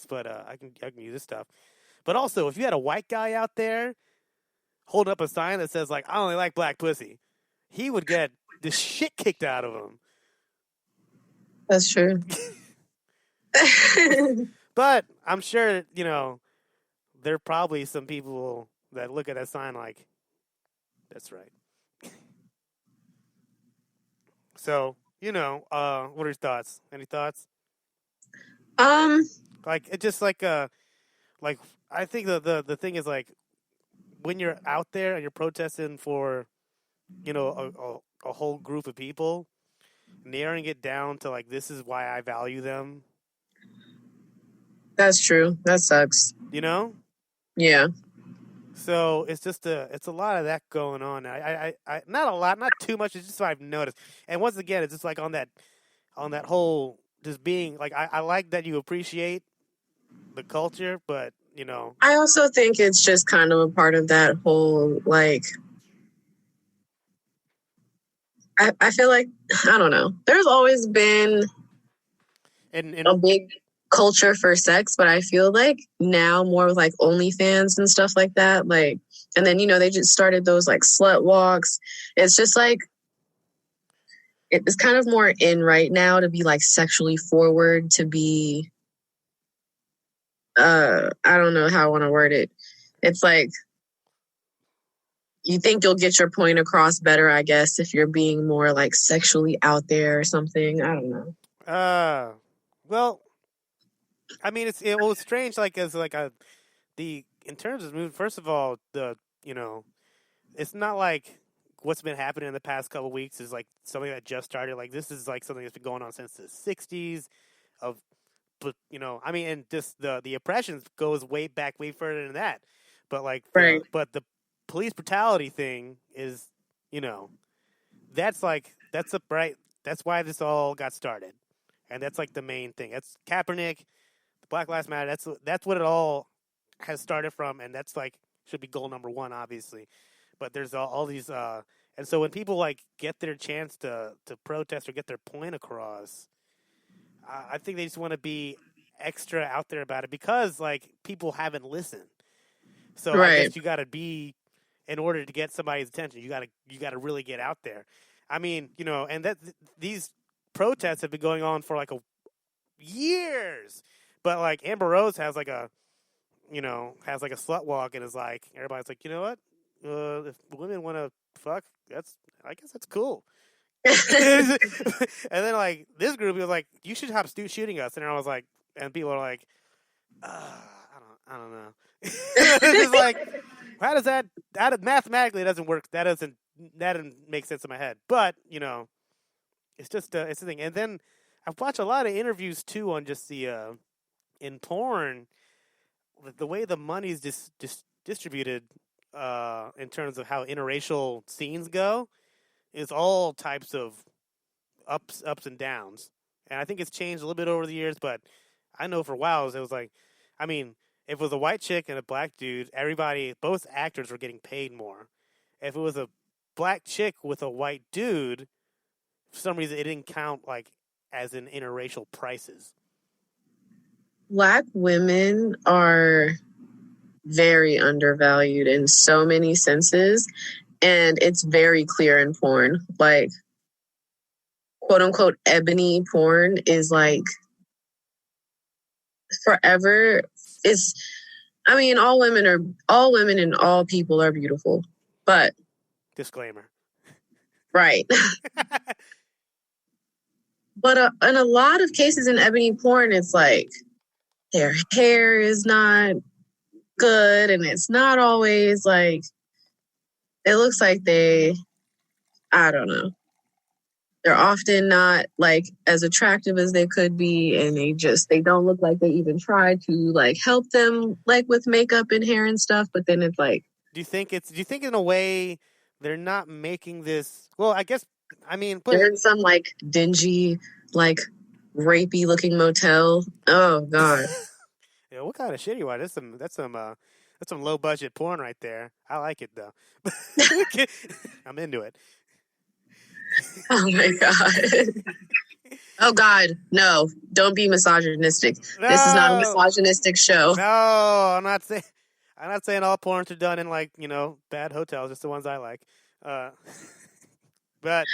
but I can use this stuff. But also, if you had a white guy out there holding up a sign that says like I only like black pussy, he would get the shit kicked out of him. That's true. But I'm sure, there are probably some people that look at that sign like, that's right. So, what are your thoughts? Any thoughts? Like, it's just like I think the thing is like, when you're out there and you're protesting for, a whole group of people, narrowing it down to like, this is why I value them. That's true. That sucks. Yeah. So it's just it's a lot of that going on. I not a lot, not too much. It's just what I've noticed. And once again, it's just like on that whole just being like I like that you appreciate the culture, but I also think it's just kind of a part of that whole like. I feel like I don't know. There's always been a big culture for sex, but I feel like now more with like OnlyFans and stuff like that, like, and then they just started those like slut walks. It's just like it's kind of more in right now to be like sexually forward, to be I don't know how I want to word it. It's like you think you'll get your point across better, I guess, if you're being more like sexually out there or something. I don't know. Well, I mean, it was strange. Like as like in terms of movie. First of all, it's not like what's been happening in the past couple of weeks is like something that just started. Like this is like something that's been going on since the '60s. But I mean, and just the oppression goes way further than that. But like, right. But the police brutality thing is, that's why this all got started, and that's like the main thing. That's Kaepernick, the Black Lives Matter. That's what it all has started from, and that's like should be goal number one, obviously. But there's all these, and so when people like get their chance to protest or get their point across, I think they just want to be extra out there about it because like people haven't listened. So right. I guess you got to be, in order to get somebody's attention, you got to really get out there. I mean, and that these protests have been going on for like years. But like Amber Rose has like a slut walk and is like, everybody's like, you know what? If women want to fuck, I guess that's cool. And then like this group was like, you should stop shooting us, and I was like, and people are like, I don't know. It's just like, how does that mathematically it doesn't work? That doesn't make sense in my head. But it's just it's the thing. And then I've watched a lot of interviews too on just the in porn, the way the money's distributed in terms of how interracial scenes go. Is all types of ups and downs, and I think it's changed a little bit over the years. But I know for a while it was like, I mean, if it was a white chick and a black dude, both actors were getting paid more. If it was a black chick with a white dude, for some reason it didn't count like as in interracial prices. Black women are very undervalued in so many senses. And it's very clear in porn. Like, quote unquote, ebony porn is like forever. All women and all people are beautiful. But disclaimer. Right. But in a lot of cases in ebony porn, it's like their hair is not good, and it's not always like, it looks like I don't know. They're often not like as attractive as they could be, and they don't look like they even try to like help them like with makeup and hair and stuff. But then it's like, do you think in a way they're not making this? Well, I guess they're in some like dingy, like rapey looking motel. Oh God. Yeah, what kind of shit you are? That's some low budget porn right there. I like it though. I'm into it. Oh my God. Oh God, no! Don't be misogynistic. This is not a No, misogynistic show. no, I'm not saying all porns are done in like bad hotels. Just the ones I like. Uh, but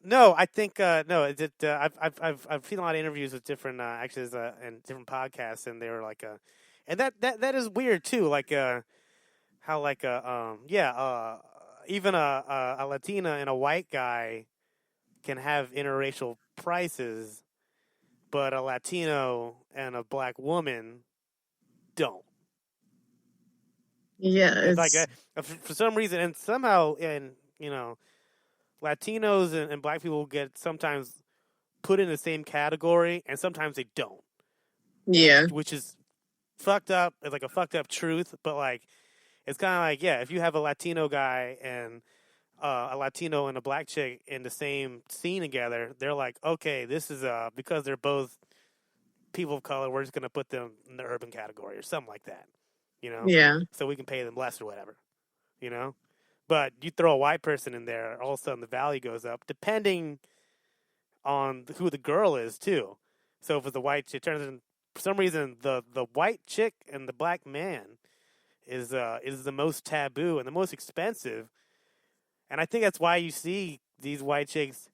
no, I think no. I've seen a lot of interviews with different actors and different podcasts, and they were like and that is weird too. Like how like even a Latina and a white guy can have interracial prices, but a Latino and a black woman don't. Yeah, It's like it's for some reason, and somehow, and Latinos and black people get sometimes put in the same category, and sometimes they don't, yeah, which is fucked up. It's like a fucked up truth, but like it's kind of like if you have a Latino guy and a Latino and a black chick in the same scene together, they're like, okay, this is because they're both people of color, we're just gonna put them in the urban category or something like that, yeah, so we can pay them less or whatever, you know. But you throw a white person in there, all of a sudden the value goes up, depending on who the girl is too. So if it's a white chick, it turns in for some reason the white chick and the black man is the most taboo and the most expensive, and I think that's why you see these white chicks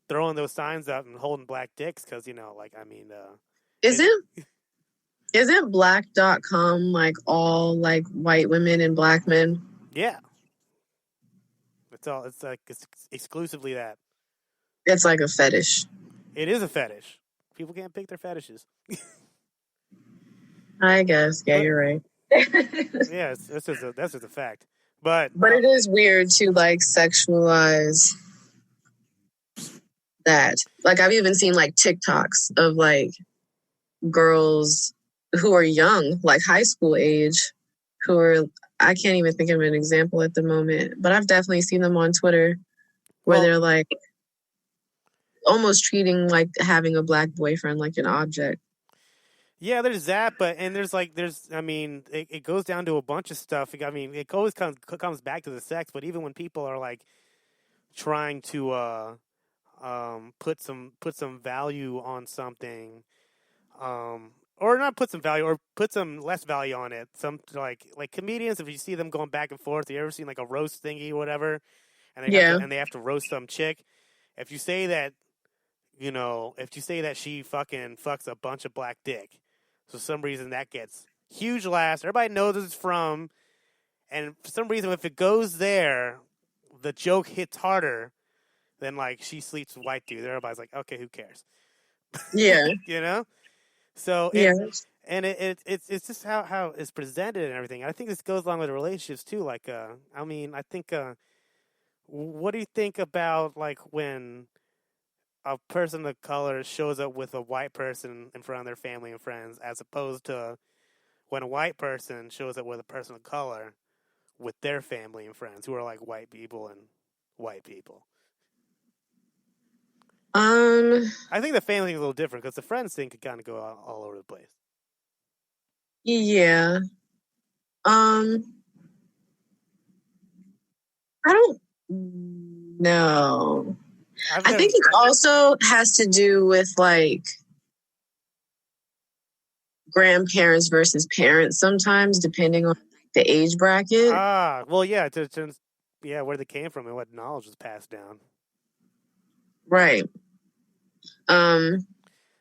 throwing those signs up and holding black dicks because like I mean, it, isn't isn't black.com like all like white women and black men? yeah, it's like it's exclusively that. It's like a fetish. It is a fetish. People can't pick their fetishes. I guess. Yeah, But you're right. yeah, that's just a fact. But But it is weird to like sexualize that. Like I've even seen like TikToks of like girls who are young, like high school age, who are I can't even think of an example at the moment, but I've definitely seen them on Twitter where well, they're like almost treating like having a black boyfriend like an object. yeah, there's that, but and there's I mean, it goes down to a bunch of stuff. I mean, it always comes back to the sex, but even when people are like trying to put some value on something, or not put some value or put some less value on it. Some like comedians, if you see them going back and forth, you ever seen like a roast thingy or whatever, and Yeah. they have to roast some chick. If you say that if you say that she fucking fucks a bunch of black dick, so for some reason that gets huge laughs. Everybody knows it's from, and for some reason if it goes there, the joke hits harder than like she sleeps with white dude. Everybody's like, okay, who cares? Yeah. you know. So Yeah. and it's just how it's presented and everything. I think this goes along with relationships too. Like I mean, I think what do you think about like when a person of color shows up with a white person in front of their family and friends, as opposed to when a white person shows up with a person of color with their family and friends who are like white people and white people. Um I think the family thing is a little different because the friends thing could kind of go all over the place. yeah. Um I don't know. I've I never. think it also has to do with like grandparents versus parents sometimes, depending on the age bracket. Well, yeah, yeah, where they came from and what knowledge was passed down. Right. Um,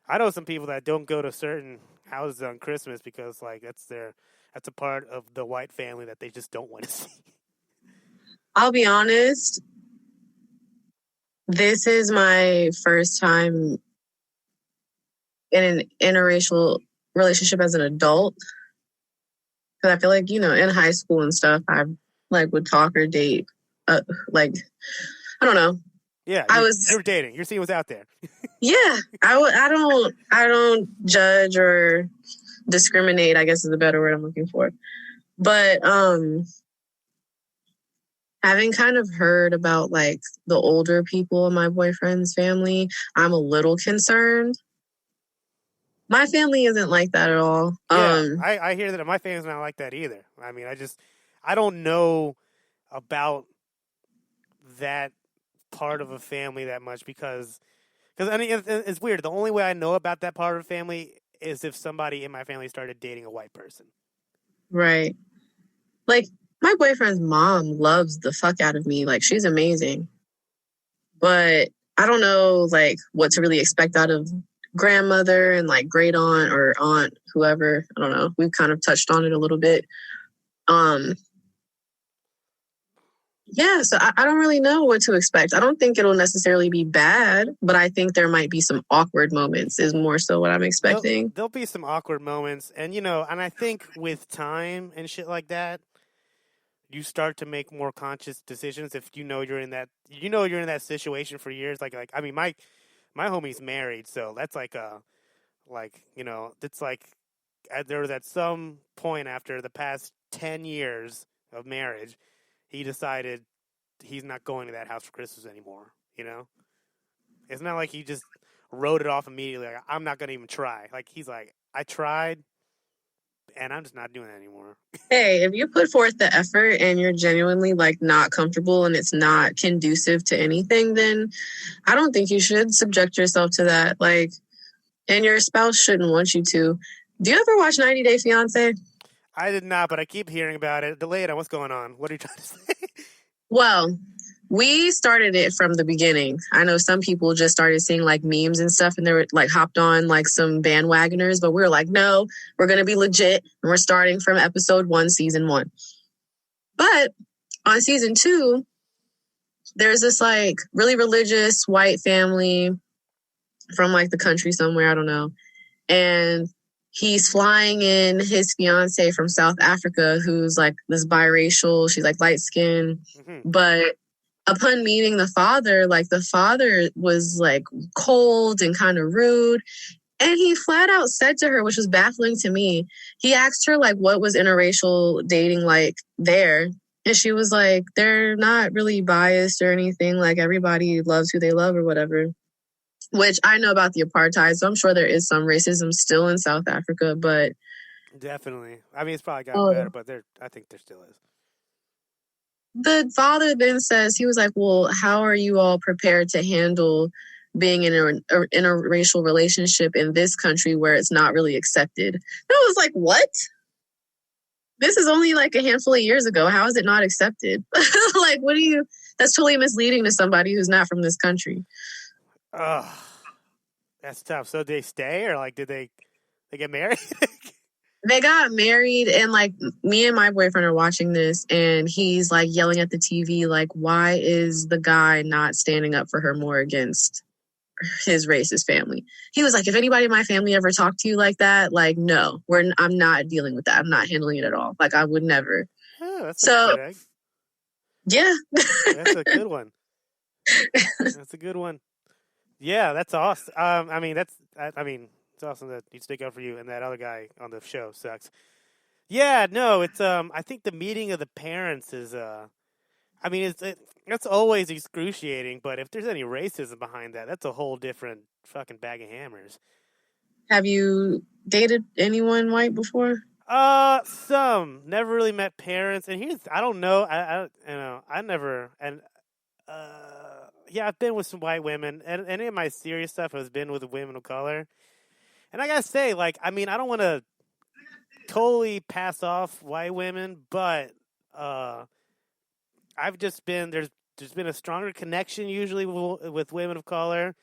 I know some people that don't go to certain houses on Christmas because like that's a part of the white family that they just don't want to see. I'll be honest, this is my first time in an interracial relationship as an adult. Because I feel like, in high school and stuff, I like would talk or date. Like, I don't know. Yeah, you're dating. You're seeing what's out there. Yeah, I don't judge or discriminate, I guess is the better word I'm looking for. But having kind of heard about like the older people in my boyfriend's family, I'm a little concerned. My family isn't like that at all. Yeah, I hear that my family's not like that either. I mean, I don't know about that part of a family that much because Because I mean, it's weird. The only way I know about that part of the family is if somebody in my family started dating a white person. Right. Like, my boyfriend's mom loves the fuck out of me. Like, she's amazing. But I don't know, like, what to really expect out of grandmother and, like, great aunt or aunt, whoever. I don't know. We've kind of touched on it a little bit. Yeah, so I don't really know what to expect. I don't think it'll necessarily be bad, but I think there might be some awkward moments is more so what I'm expecting. There'll be some awkward moments. And, and I think with time and shit like that, you start to make more conscious decisions if you're in that situation for years. Like I mean, my homie's married, so that's it's like there was at some point after the past 10 years of marriage, he decided he's not going to that house for Christmas anymore. It's not like he just wrote it off immediately. Like, I'm not going to even try. Like, he's like, I tried, and I'm just not doing it anymore. Hey, if you put forth the effort and you're genuinely like not comfortable and it's not conducive to anything, then I don't think you should subject yourself to that. Like, and your spouse shouldn't want you to. Do you ever watch 90 Day Fiancé? I did not, but I keep hearing about it. Delay it. What's going on? What are you trying to say? Well, we started it from the beginning. I know some people just started seeing like memes and stuff and they were like hopped on like some bandwagoners, but we were like, no, we're going to be legit. And we're starting from episode 1, season 1. But on season 2, there's this like really religious white family from like the country somewhere, I don't know. And he's flying in his fiance from South Africa, who's like this biracial. She's like light skinned. Mm-hmm. But upon meeting the father was like cold and kind of rude. And he flat out said to her, which was baffling to me, he asked her like what was interracial dating like there. And she was like, they're not really biased or anything. Like everybody loves who they love or whatever. Which I know about the apartheid, so I'm sure there is some racism still in South Africa, but... Definitely. I mean, it's probably gotten better, but I think there still is. The father then says, he was like, well, how are you all prepared to handle being in an interracial relationship in this country where it's not really accepted? And I was like, what? This is only like a handful of years ago. How is it not accepted? Like, that's totally misleading to somebody who's not from this country. Oh, that's tough. So did they stay, or like did they get married? They got married, and like me and my boyfriend are watching this, and he's like yelling at the TV, like, why is the guy not standing up for her more against his racist family? He was like, if anybody in my family ever talked to you like that, like, no, I'm not dealing with that. I'm not handling it at all. Like, I would never. Oh, that's so good. Yeah. That's a good one. That's a good one. Yeah, that's awesome. I mean, it's awesome that you stick up for you, and that other guy on the show sucks. Yeah, no, it's I think the meeting of the parents is I mean, it's always excruciating, but if there's any racism behind that, that's a whole different fucking bag of hammers. Have you dated anyone white before? Some. Never really met parents, and I don't know. I never yeah, I've been with some white women, and any of my serious stuff has been with women of color. And I gotta say, like, I mean, I don't want to totally pass off white women, but I've just been there's been a stronger connection usually with women of color.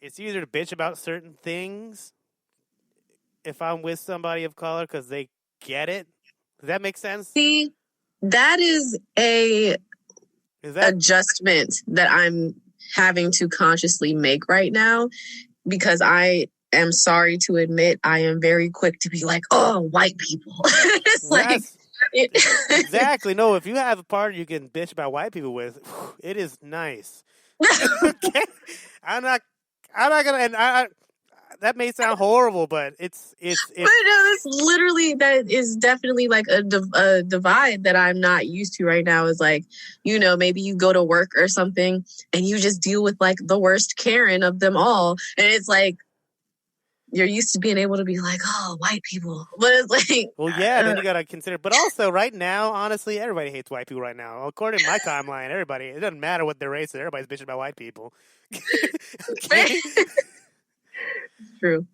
It's easier to bitch about certain things if I'm with somebody of color because they get it. Does that make sense? See, that is a adjustment that I'm having to consciously make right now, because I am sorry to admit I am very quick to be like, oh, white people. It's like exactly. No, if you have a partner you can bitch about white people with, it is nice. Okay? I'm not gonna. And that may sound horrible, but it's. But no, that is definitely like a divide that I'm not used to right now. Is like, maybe you go to work or something and you just deal with like the worst Karen of them all, and it's like, you're used to being able to be like, oh, white people. But it's like, well, yeah, then you gotta consider. But also, right now, honestly, everybody hates white people right now. According to my timeline, everybody. It doesn't matter what their race is. Everybody's bitching about white people. Okay. true.